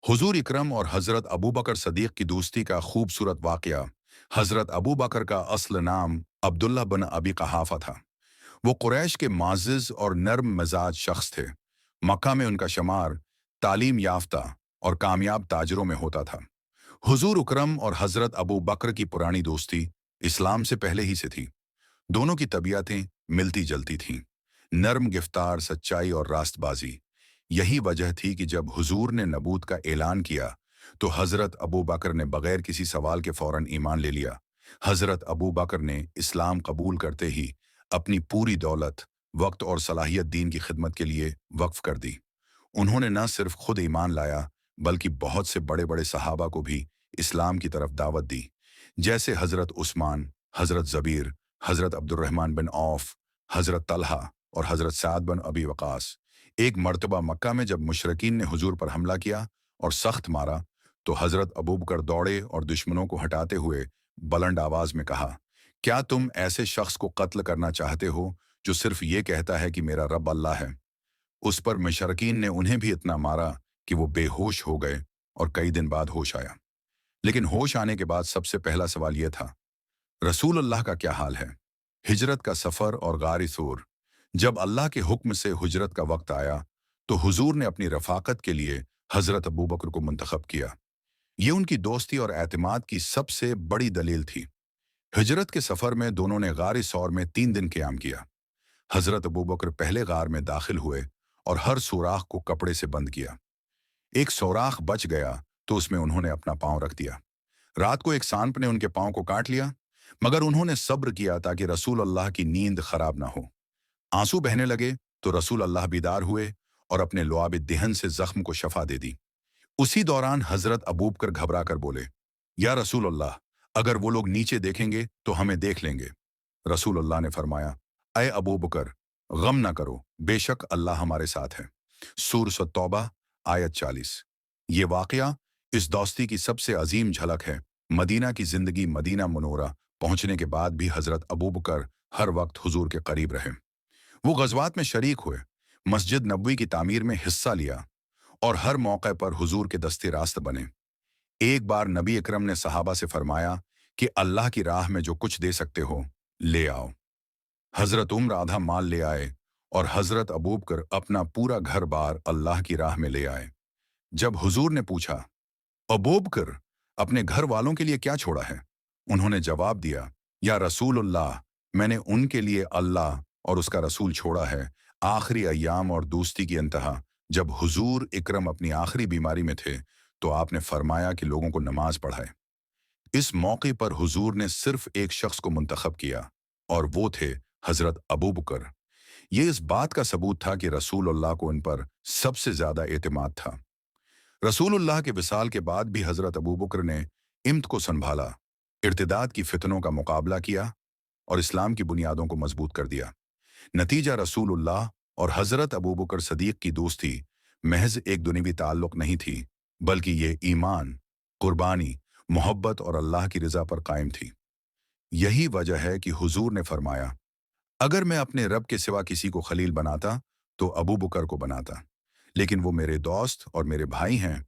हुजूर इकरम और हज़रत अबू बकर सदीक़ की दोस्ती का खूबसूरत वाक़या। हज़रत अबू बकर का असल नाम अब्दुल्ला बिन अबी कहाफ़ा था। वो कुरैश के माज़िज़ और नर्म मिजाज शख्स थे। मक्का में उनका शुमार तालीम याफ्ता और कामयाब ताजरों में होता था। हुजूर इकरम और हज़रत अबू बकर की पुरानी दोस्ती इस्लाम से पहले ही से थी। दोनों की तबीयतें मिलती जलती थीं। नर्म गिफ्तार, सच्चाई और रास्तबाजी। यही वजह थी कि जब हुजूर ने नबूत का ऐलान किया तो हजरत अबू बकर ने बगैर किसी सवाल के फौरन ईमान ले लिया। हजरत अबू बकर ने इस्लाम कबूल करते ही अपनी पूरी दौलत, वक्त और सलाहियत दीन की खिदमत के लिए वक्फ कर दी। उन्होंने न सिर्फ खुद ईमान लाया बल्कि बहुत से बड़े बड़े सहाबा को भी इस्लाम की तरफ दावत दी, जैसे हजरत उस्मान, हजरत जबीर, हजरत अब्दुर्रहमान बिन औफ, हजरत तलहा और हजरत साद बिन अबी वकास। एक मर्तबा मक्का में जब मुशरकीन ने हुजूर पर हमला किया और सख्त मारा तो हजरत अबू बकर दौड़े और दुश्मनों को हटाते हुए बुलंद आवाज में कहा, क्या तुम ऐसे शख्स को कत्ल करना चाहते हो जो सिर्फ ये कहता है कि मेरा रब अल्लाह है? उस पर मुशरकीन ने उन्हें भी इतना मारा कि वो बेहोश हो गए और कई दिन बाद होश आया। लेकिन होश आने के बाद सबसे पहला सवाल यह था, रसूल अल्लाह का क्या हाल है? हिजरत का सफर और गार सूर। जब अल्लाह के हुक्म से हिजरत का वक्त आया तो हुजूर ने अपनी रफाकत के लिए हजरत अबू बकर को मुंतखब किया। ये उनकी दोस्ती और एतमाद की सबसे बड़ी दलील थी। हिजरत के सफर में दोनों ने गार सौर में 3 दिन क़याम किया। हजरत अबू बकर पहले गार में दाखिल हुए और हर सुराख को कपड़े से बंद किया। एक सौराख बच गया तो उसमें उन्होंने अपना पांव रख दिया। रात को एक सांप ने उनके पांव को काट लिया, मगर उन्होंने सब्र किया ताकि रसूल अल्लाह की नींद खराब ना हो। आंसू बहने लगे तो रसूल अल्लाह बीदार हुए और अपने लुआब दिहन से जख्म को शफा दे दी। उसी दौरान हजरत अबू बकर घबरा कर बोले, या रसूल अल्लाह, अगर वो लोग नीचे देखेंगे तो हमें देख लेंगे। रसूल अल्लाह ने फरमाया, अय अबू बकर, गम ना करो, बेशक अल्लाह हमारे साथ है। सूरह तौबा आयत 40। ये वाकया इस दोस्ती की सबसे अजीम झलक है। मदीना की जिंदगी मदीना मुनव्वरा पहुंचने के बाद भी हजरत अबू बकर हर वक्त हुजूर के करीब रहे। वो गज़वात में शरीक हुए, मस्जिद नबवी की तामीर में हिस्सा लिया और हर मौके पर हुजूर के दस्ते रास्त बने। एक बार नबी अकरम ने सहाबा से फरमाया कि अल्लाह की राह में जो कुछ दे सकते हो ले आओ। हजरत उम्र आधा माल ले आए और हजरत अबू बकर अपना पूरा घर बार अल्लाह की राह में ले आए। जब हुजूर ने पूछा, अबू बकर, अपने घर वालों के लिए क्या छोड़ा है? उन्होंने जवाब दिया, या रसूलुल्लाह, मैंने उनके लिए अल्लाह और उसका रसूल छोड़ा है। आखिरी अय्याम और दोस्ती की इंतहा, जब हुजूर इकरम अपनी आखिरी बीमारी में थे तो आपने फरमाया कि लोगों को नमाज पढ़ाए। इस मौके पर हुजूर ने सिर्फ एक शख्स को मुंतखब किया और वो थे हजरत अबू बकर। ये इस बात का सबूत था कि रसूलुल्लाह को इन पर सबसे ज्यादा एतमाद था। रसूलुल्लाह के विसाल के बाद भी हजरत अबू बकर ने इम्त को संभाला, इर्तिदाद की फितनों का मुकाबला किया और इस्लाम की बुनियादों को मजबूत कर दिया। नतीजा रसूलुल्लाह और हजरत अबू बकर सदीक की दोस्ती महज एक दुनियावी ताल्लुक नहीं थी, बल्कि ये ईमान, कुर्बानी, मोहब्बत और अल्लाह की रजा पर कायम थी। यही वजह है कि हुजूर ने फरमाया, अगर मैं अपने रब के सिवा किसी को खलील बनाता तो अबू बकर को बनाता, लेकिन वो मेरे दोस्त और मेरे भाई हैं